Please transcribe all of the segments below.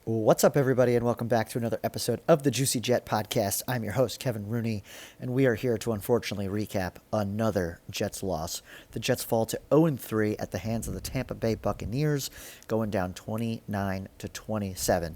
What's up, everybody, and welcome back to another episode of the Juicy Jet Podcast. I'm your host, Kevin Rooney, and we are here to unfortunately recap another Jets loss. The Jets fall to 0-3 at the hands of the Tampa Bay Buccaneers, going down 29-27.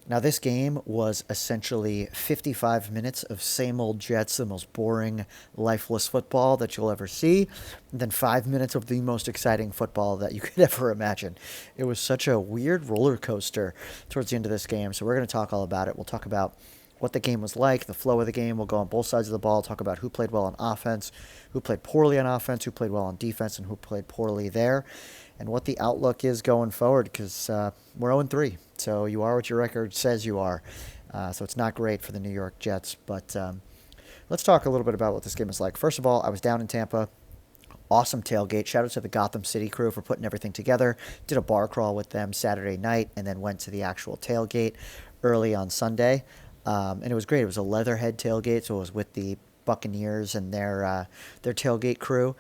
Now, this game was essentially 55 minutes of same old Jets, the most boring, lifeless football that you'll ever see, and then 5 minutes of the most exciting football that you could ever imagine. It was such a weird roller coaster towards the end of this game, so we're going to talk all about it. We'll talk about what the game was like, the flow of the game. We'll go on both sides of the ball, talk about who played well on offense, who played poorly on offense, who played well on defense, and who played poorly there, and what the outlook is going forward, because we're 0-3. So you are what your record says you are. So it's not great for the New York Jets. But let's talk a little bit about what this game is like. First of all, I was down in Tampa. Awesome tailgate. Shout out to the Gotham City crew for putting everything together. Did a bar crawl with them Saturday night and then went to the actual tailgate early on Sunday. And it was great. It was a Leatherhead tailgate, so it was with the Buccaneers and their tailgate crew.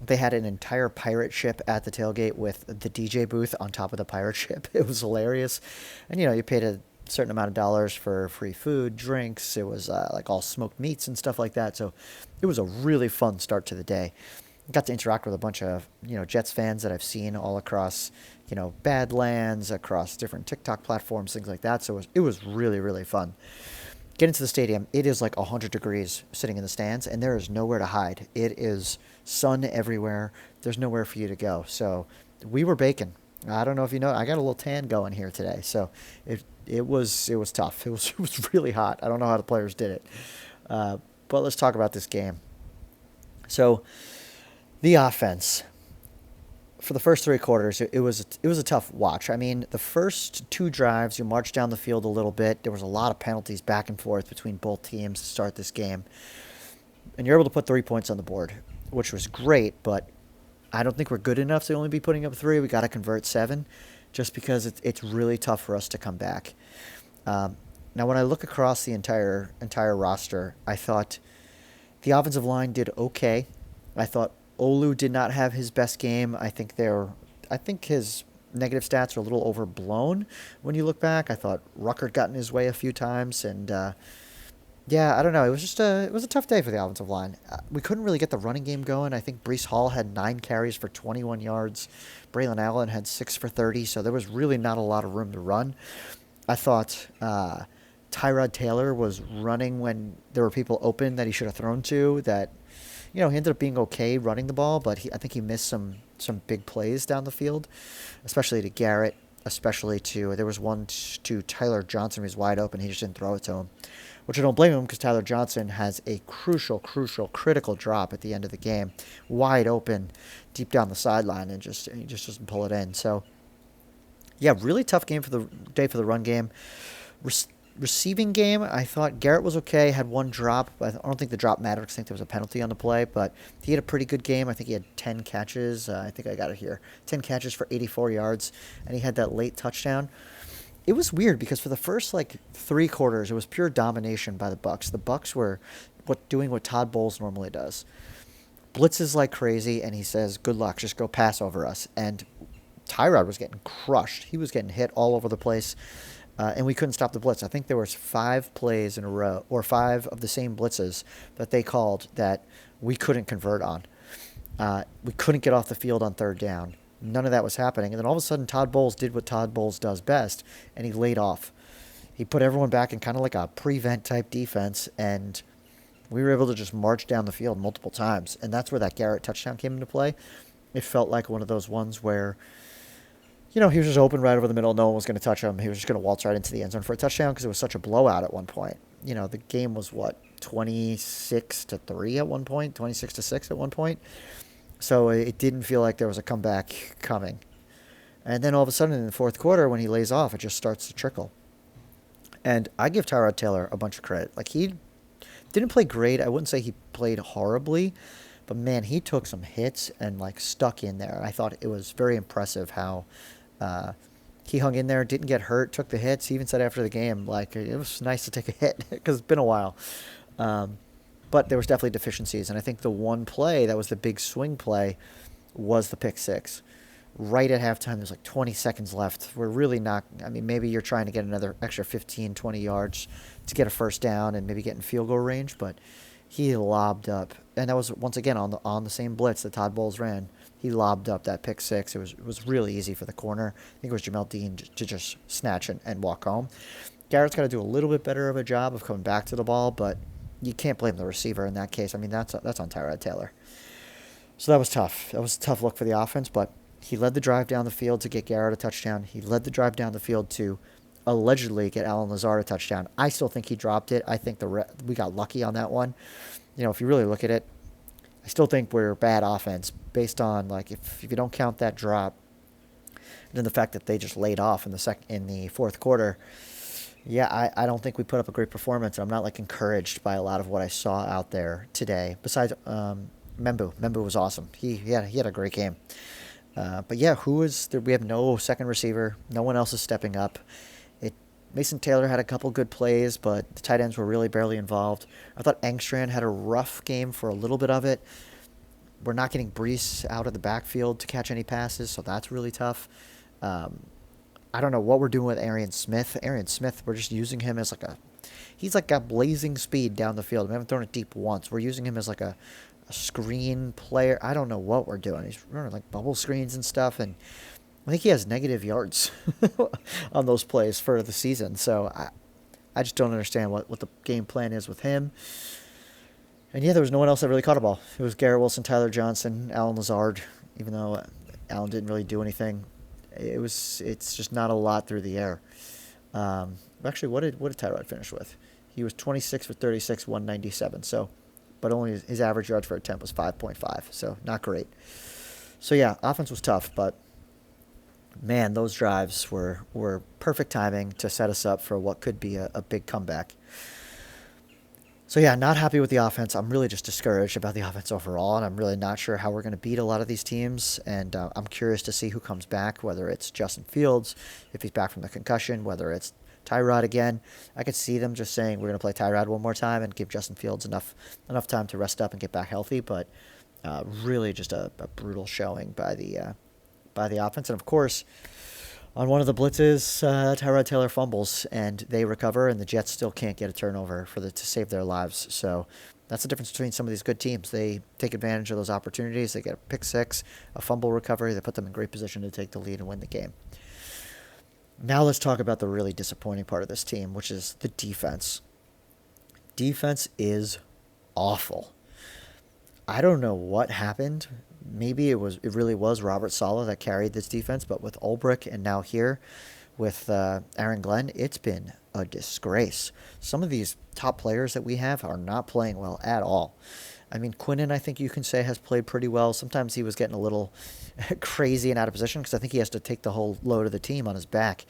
They had an entire pirate ship at the tailgate with the DJ booth on top of the pirate ship. It was hilarious. And, you paid a certain amount of dollars for free food, drinks. It was like all smoked meats and stuff like that. So it was a really fun start to the day. Got to interact with a bunch of, Jets fans that I've seen all across, Badlands, across different TikTok platforms, things like that. So it was really, really fun. Get into the stadium. It is like 100 degrees sitting in the stands, and there is nowhere to hide. It is sun everywhere. There's nowhere for you to go. So we were baking. I don't know if you know. I got a little tan going here today. So it was tough. It was really hot. I don't know how the players did it. But let's talk about this game. So the offense. For the first three quarters, it was a tough watch. I mean, the first two drives, you marched down the field a little bit. There was a lot of penalties back and forth between both teams to start this game. And you're able to put 3 points on the board, which was great, but I don't think we're good enough to only be putting up 3. We got to convert 7 just because it's really tough for us to come back. Now, when I look across the entire roster, I thought the offensive line did okay. I thought Olu did not have his best game. I think his negative stats are a little overblown when you look back. I thought Ruckert got in his way a few times, and I don't know. It was a tough day for the offensive line. We couldn't really get the running game going. I think Breece Hall had 9 carries for 21 yards. Braylon Allen had 6 for 30, so there was really not a lot of room to run. I thought Tyrod Taylor was running when there were people open that he should have thrown to. That he ended up being okay running the ball, but I think he missed some big plays down the field, especially to Garrett, there was one to Tyler Johnson who was wide open. He just didn't throw it to him, which I don't blame him because Tyler Johnson has a critical drop at the end of the game, wide open, deep down the sideline, and he just doesn't pull it in. So, yeah, really tough game for the day for the run game. Receiving game, I thought Garrett was okay, had one drop. I don't think the drop mattered because I think there was a penalty on the play, but he had a pretty good game. I think he had 10 catches. I think I got it here. 10 catches for 84 yards, and he had that late touchdown. It was weird because for the first, 3 quarters, it was pure domination by the Bucs. The Bucs were doing what Todd Bowles normally does. Blitzes like crazy, and he says, good luck, just go pass over us. And Tyrod was getting crushed. He was getting hit all over the place. And we couldn't stop the blitz. I think there was 5 plays in a row, or 5 of the same blitzes that they called that we couldn't convert on. We couldn't get off the field on third down. None of that was happening. And then all of a sudden, Todd Bowles did what Todd Bowles does best, and he laid off. He put everyone back in kind of like a prevent type defense, and we were able to just march down the field multiple times. And that's where that Garrett touchdown came into play. It felt like one of those ones where he was just open right over the middle. No one was going to touch him. He was just going to waltz right into the end zone for a touchdown because it was such a blowout at one point. The game was, 26-3 at one point, 26-6 at one point. So it didn't feel like there was a comeback coming. And then all of a sudden in the fourth quarter, when he lays off, it just starts to trickle. And I give Tyrod Taylor a bunch of credit. He didn't play great. I wouldn't say he played horribly. But, man, he took some hits and, stuck in there. I thought it was very impressive how he hung in there, didn't get hurt, took the hits. He even said after the game, it was nice to take a hit because it's been a while. But there was definitely deficiencies. And I think the one play that was the big swing play was the pick six. right at halftime. There's like 20 seconds left. We're really not, I mean, maybe you're trying to get another extra 15, 20 yards to get a first down and maybe get in field goal range, but he lobbed up. And that was, once again, on the same blitz that Todd Bowles ran. He lobbed up that pick six. It was really easy for the corner. I think it was Jamel Dean to just snatch and walk home. Garrett's got to do a little bit better of a job of coming back to the ball, but you can't blame the receiver in that case. I mean, that's on Tyrod Taylor. So that was tough. That was a tough look for the offense, but he led the drive down the field to get Garrett a touchdown. He led the drive down the field to allegedly get Allen Lazard a touchdown. I still think he dropped it. I think we got lucky on that one. You know, if you really look at it, I still think we're bad offense based on, like, if you don't count that drop and then the fact that they just laid off in the fourth quarter. Yeah, I don't think we put up a great performance. I'm not, like, encouraged by a lot of what I saw out there today. Besides Membu. Membu was awesome. He had a great game. But yeah, who is there? We have no second receiver. No one else is stepping up. Mason Taylor had a couple good plays, but the tight ends were really barely involved. I thought Engstrand had a rough game for a little bit of it. We're not getting Brees out of the backfield to catch any passes, so that's really tough. I don't know what we're doing with Arian Smith. Arian Smith, we're just using him as he's like got blazing speed down the field. We haven't thrown it deep once. We're using him as like a screen player. I don't know what we're doing. He's running like bubble screens and stuff, and I think he has negative yards on those plays for the season. So I just don't understand what the game plan is with him. And yeah, there was no one else that really caught a ball. It was Garrett Wilson, Tyler Johnson, Allen Lazard, even though Allen didn't really do anything. It's just not a lot through the air. Actually, what did Tyrod finish with? He was 26 for 36, 197. So, but only his average yards per attempt was 5.5. So not great. So yeah, offense was tough, but man, those drives were perfect timing to set us up for what could be a big comeback. So yeah, not happy with the offense. I'm really just discouraged about the offense overall, and I'm really not sure how we're going to beat a lot of these teams. And I'm curious to see who comes back, whether it's Justin Fields, if he's back from the concussion, whether it's Tyrod again. I could see them just saying we're going to play Tyrod one more time and give Justin Fields enough time to rest up and get back healthy. But really just a brutal showing by the offense. And of course, on one of the blitzes, Tyrod Taylor fumbles and they recover, and the Jets still can't get a turnover to save their lives. So that's the difference between some of these good teams. They take advantage of those opportunities. They get a pick six, a fumble recovery. They put them in great position to take the lead and win the game. Now let's talk about the really disappointing part of this team, which is the defense. Defense is awful. I don't know what happened. Maybe it really was Robert Saleh that carried this defense, but with Ulbrich and now here with Aaron Glenn, it's been a disgrace. Some of these top players that we have are not playing well at all. I mean, Quinnen, I think you can say, has played pretty well. Sometimes he was getting a little crazy and out of position because I think he has to take the whole load of the team on his back.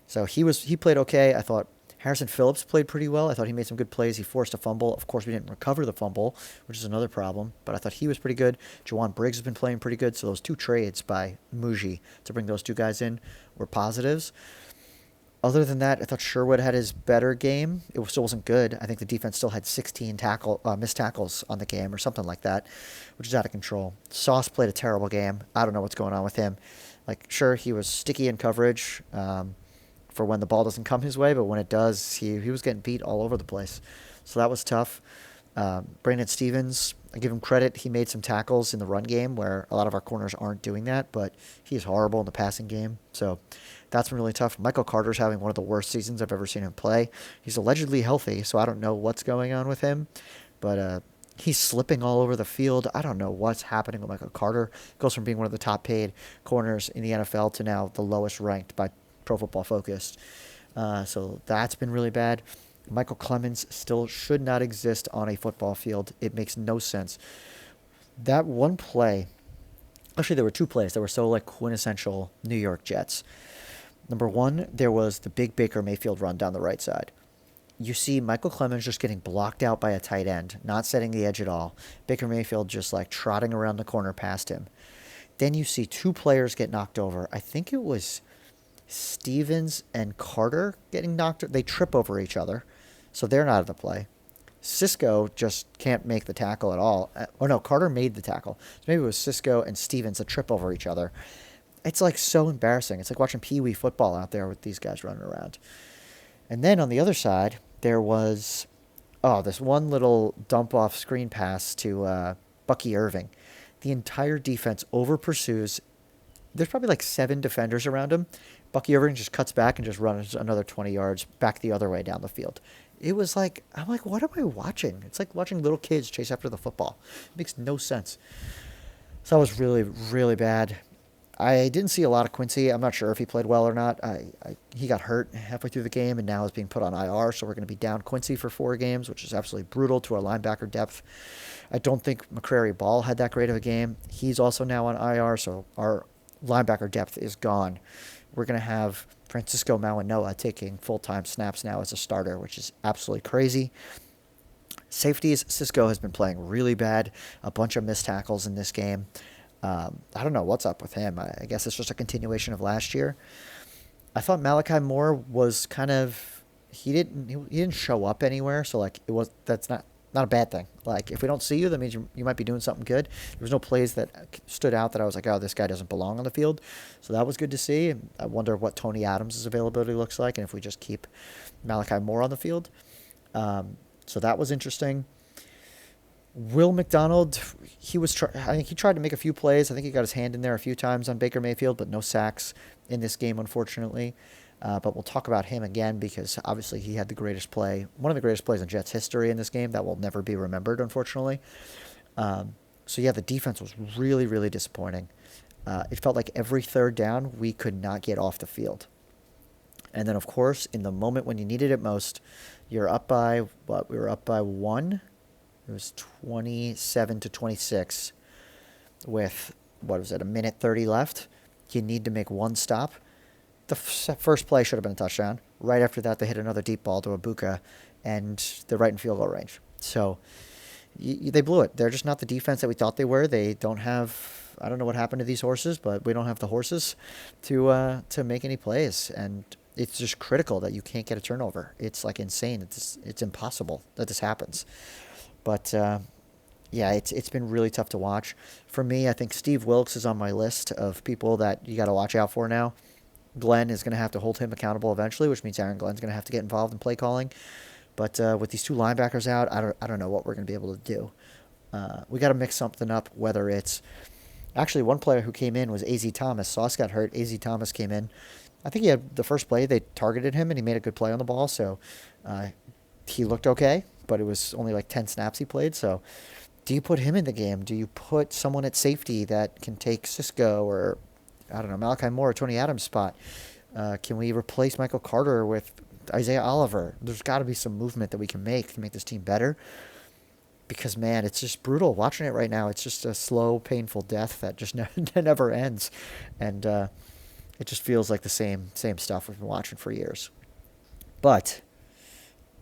So he played okay. I thought Harrison Phillips played pretty well. I thought he made some good plays. He forced a fumble. Of course, we didn't recover the fumble, which is another problem. But I thought he was pretty good. Jawan Briggs has been playing pretty good. So those two trades by Muji to bring those two guys in were positives. Other than that, I thought Sherwood had his better game. It still wasn't good. I think the defense still had 16 missed tackles on the game or something like that, which is out of control. Sauce played a terrible game. I don't know what's going on with him. Like, sure, he was sticky in coverage for when the ball doesn't come his way, but when it does, he was getting beat all over the place. So that was tough. Brandon Stevens, I give him credit. He made some tackles in the run game where a lot of our corners aren't doing that, but he's horrible in the passing game. So that's been really tough. Michael Carter's having one of the worst seasons I've ever seen him play. He's allegedly healthy, so I don't know what's going on with him, but he's slipping all over the field. I don't know what's happening with Michael Carter. Goes from being one of the top paid corners in the NFL to now the lowest ranked by Pro Football Focus. So that's been really bad. Michael Clemens still should not exist on a football field. It makes no sense. That one play, actually there were two plays that were so like quintessential New York Jets. Number one, there was the big Baker Mayfield run down the right side. You see Michael Clemens just getting blocked out by a tight end, not setting the edge at all. Baker Mayfield just like trotting around the corner past him. Then you see two players get knocked over. I think it was Stevens and Carter getting knocked. They trip over each other, so they're not at the play. Cisco just can't make the tackle at all. Or no, Carter made the tackle. So maybe it was Cisco and Stevens that trip over each other. It's like so embarrassing. It's like watching Pee Wee football out there with these guys running around. And then on the other side, there was, this one little dump off screen pass to Bucky Irving. The entire defense over pursues. There's probably like 7 defenders around him. Bucky Irving just cuts back and just runs another 20 yards back the other way down the field. It was like, I'm like, what am I watching? It's like watching little kids chase after the football. It makes no sense. So that was really, really bad. I didn't see a lot of Quincy. I'm not sure if he played well or not. He got hurt halfway through the game and now is being put on IR, so we're going to be down Quincy for 4 games, which is absolutely brutal to our linebacker depth. I don't think McCrary Ball had that great of a game. He's also now on IR, so our linebacker depth is gone. We're going to have Francisco Mauanoa taking full-time snaps now as a starter, which is absolutely crazy. Safeties, Cisco has been playing really bad. A bunch of missed tackles in this game. I don't know what's up with him. I guess it's just a continuation of last year. I thought Malachi Moore was kind of he didn't show up anywhere, so like that's not a bad thing. Like if we don't see you, that means you might be doing something good. There was no plays that stood out that I was like, oh, this guy doesn't belong on the field. So that was good to see. I wonder what Tony Adams' availability looks like, and if we just keep Malachi Moore on the field. So that was interesting. Will McDonald, I think he tried to make a few plays. I think he got his hand in there a few times on Baker Mayfield, but no sacks in this game, unfortunately. But we'll talk about him again because obviously he had one of the greatest plays in Jets history in this game that will never be remembered, unfortunately. So yeah, the defense was really, really disappointing. It felt like every third down we could not get off the field. And then, of course, in the moment when you needed it most, you're up by, we were up by 1. It was 27-26 with, a minute 30 left. You need to make one stop. The first play should have been a touchdown. Right after that, they hit another deep ball to Ibuka, and they're right in field goal range. So they blew it. They're just not the defense that we thought they were. They don't have, I don't know what happened to these horses, but we don't have the horses to make any plays. And it's just critical that you can't get a turnover. It's like insane. It's impossible that this happens. But yeah, it's been really tough to watch. For me, I think Steve Wilkes is on my list of people that you got to watch out for now. Glenn is going to have to hold him accountable eventually, which means Aaron Glenn's going to have to get involved in play calling. But with these 2 linebackers out, I don't know what we're going to be able to do. We got to mix something up, whether it's actually one player who came in was A.Z. Thomas. Sauce got hurt. A.Z. Thomas came in. I think he had the first play. They targeted him, and he made a good play on the ball. So he looked okay, but it was only like 10 snaps he played. So do you put him in the game? Do you put someone at safety that can take Cisco or, I don't know, Malachi Moore or Tony Adams' spot? Can we replace Michael Carter with Isaiah Oliver? There's got to be some movement that we can make to make this team better. Because, man, it's just brutal. Watching it right now, it's just a slow, painful death that just never ends. And it just feels like the same stuff we've been watching for years. But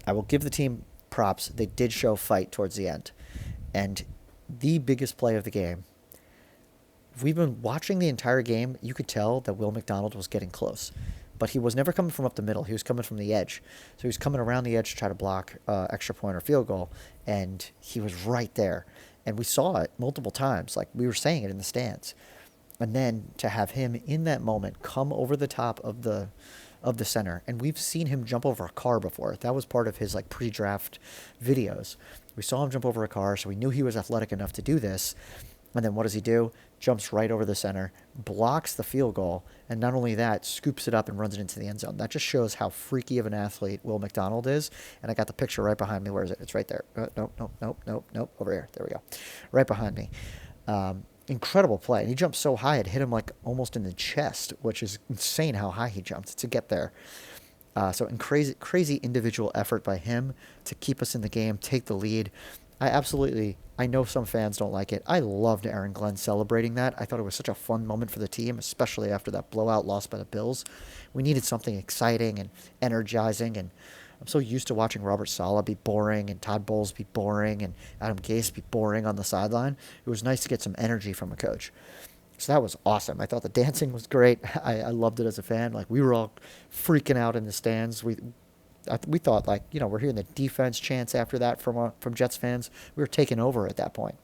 I will give the team props. They did show fight towards the end. And the biggest play of the game, we've been watching the entire game. You could tell that Will McDonald was getting close. But he was never coming from up the middle. He was coming from the edge. So he was coming around the edge to try to block extra point or field goal. And he was right there. And we saw it multiple times. Like we were saying it in the stands. And then to have him in that moment come over the top of the center. And we've seen him jump over a car before. That was part of his like pre-draft videos. We saw him jump over a car, so we knew he was athletic enough to do this. And then what does he do? Jumps right over the center, blocks the field goal, and not only that, scoops it up and runs it into the end zone. That just shows how freaky of an athlete Will McDonald is. And I got the picture right behind me. Where is it? It's right there. Nope. Over here. There we go. Right behind me. Incredible play. And he jumped so high, it hit him like almost in the chest, which is insane how high he jumped to get there. So crazy individual effort by him to keep us in the game, take the lead. I know some fans don't like it. I loved Aaron Glenn celebrating that. I thought it was such a fun moment for the team, especially after that blowout loss by the Bills. We needed something exciting and energizing, and I'm so used to watching Robert Saleh be boring and Todd Bowles be boring and Adam Gase be boring on the sideline. It was nice to get some energy from a coach. So that was awesome. I thought the dancing was great. I loved it as a fan. Like we were all freaking out in the stands. We thought like, we're hearing the defense chants after that from Jets fans. We were taking over at that point.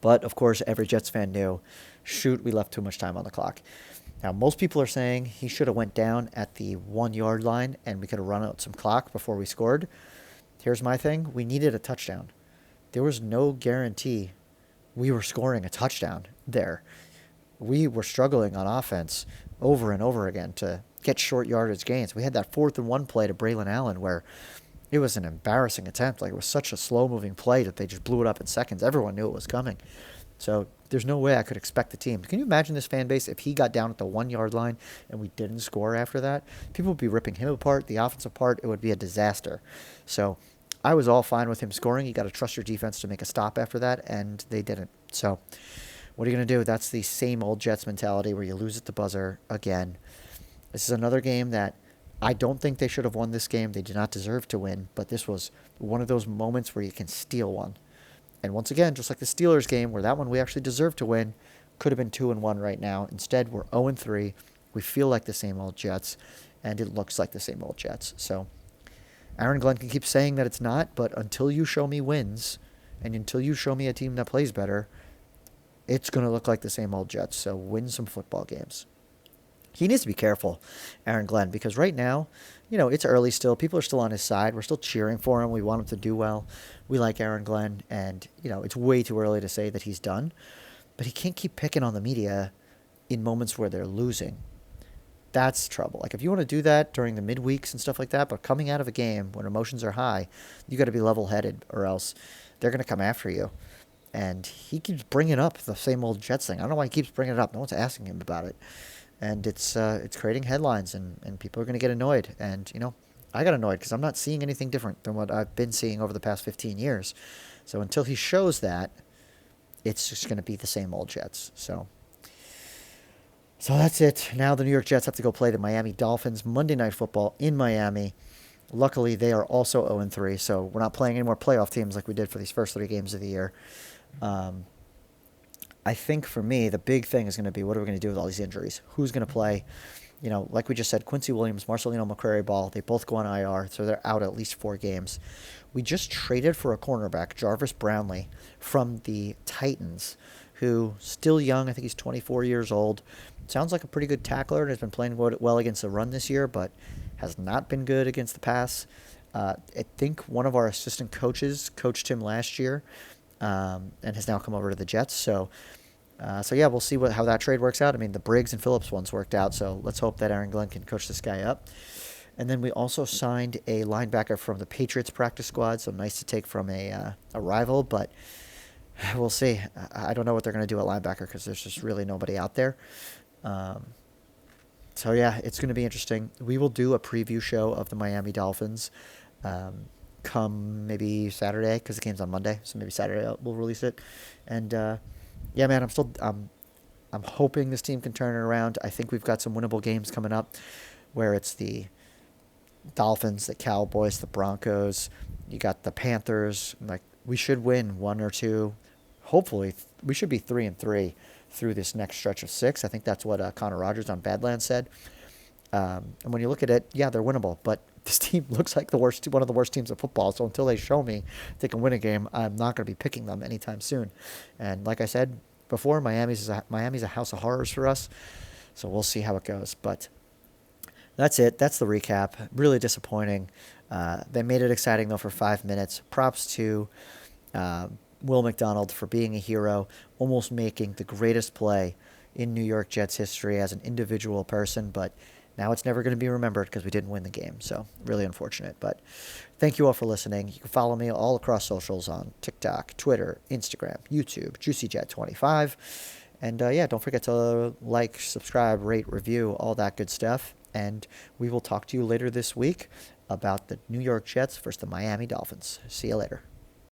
But, of course, every Jets fan knew, shoot, we left too much time on the clock. Now, most people are saying he should have went down at the 1 yard line and we could have run out some clock before we scored. Here's my thing. We needed a touchdown. There was no guarantee we were scoring a touchdown there. We were struggling on offense over and over again to get short yardage gains. We had that 4th-and-1 play to Braylon Allen where it was an embarrassing attempt. Like, it was such a slow-moving play that they just blew it up in seconds. Everyone knew it was coming. So there's no way I could expect the team. Can you imagine this fan base if he got down at the 1 yard line and we didn't score after that? People would be ripping him apart, the offense apart. It would be a disaster. So I was all fine with him scoring. You got to trust your defense to make a stop after that, and they didn't. So what are you going to do? That's the same old Jets mentality where you lose at the buzzer again. This is another game that I don't think they should have won this game. They did not deserve to win, but this was one of those moments where you can steal one. And once again, just like the Steelers game, where that one we actually deserved to win, could have been 2-1 right now. Instead, we're 0-3. We feel like the same old Jets, and it looks like the same old Jets. So Aaron Glenn can keep saying that it's not, but until you show me wins, and until you show me a team that plays better, it's going to look like the same old Jets. So win some football games. He needs to be careful, Aaron Glenn, because right now, it's early still. People are still on his side. We're still cheering for him. We want him to do well. We like Aaron Glenn, and, it's way too early to say that he's done. But he can't keep picking on the media in moments where they're losing. That's trouble. Like, if you want to do that during the midweeks and stuff like that, but coming out of a game when emotions are high, you got to be level-headed, or else they're going to come after you. And he keeps bringing up the same old Jets thing. I don't know why he keeps bringing it up. No one's asking him about it. And it's creating headlines, and people are going to get annoyed. And, I got annoyed because I'm not seeing anything different than what I've been seeing over the past 15 years. So until he shows that, it's just going to be the same old Jets. So that's it. Now the New York Jets have to go play the Miami Dolphins Monday Night Football in Miami. Luckily, they are also 0-3, so we're not playing any more playoff teams like we did for these first 3 games of the year. I think for me, the big thing is going to be what are we going to do with all these injuries? Who's going to play? Like we just said, Quincy Williams, Marcelino McCrary-Ball, they both go on IR, so they're out at least 4 games. We just traded for a cornerback, Jarvis Brownlee, from the Titans, who still young. I think he's 24 years old. Sounds like a pretty good tackler and has been playing well against the run this year, but has not been good against the pass. I think one of our assistant coaches coached him last year and has now come over to the Jets. So yeah, we'll see how that trade works out. I mean, the Briggs and Phillips ones worked out, so let's hope that Aaron Glenn can coach this guy up. And then we also signed a linebacker from the Patriots practice squad, so nice to take from a rival, but we'll see. I don't know what they're going to do at linebacker because there's just really nobody out there. So yeah, it's going to be interesting. We will do a preview show of the Miami Dolphins come maybe Saturday because the game's on Monday, so maybe Saturday we'll release it. And yeah, man, I'm hoping this team can turn it around. I think we've got some winnable games coming up where it's the Dolphins, the Cowboys, the Broncos. You got the Panthers. Like, we should win 1 or 2. Hopefully, we should be 3-3 through this next stretch of 6. I think that's what Connor Rogers on Badlands said. And when you look at it, yeah, they're winnable. But this team looks like one of the worst teams of football. So until they show me they can win a game, I'm not going to be picking them anytime soon. And like I said before, Miami's a house of horrors for us. So we'll see how it goes. But that's it. That's the recap. Really disappointing. They made it exciting, though, for 5 minutes. Props to Will McDonald for being a hero, almost making the greatest play in New York Jets history as an individual person. But now it's never going to be remembered because we didn't win the game. So really unfortunate. But thank you all for listening. You can follow me all across socials on TikTok, Twitter, Instagram, YouTube, JuicyJet25. And yeah, don't forget to like, subscribe, rate, review, all that good stuff. And we will talk to you later this week about the New York Jets versus the Miami Dolphins. See you later.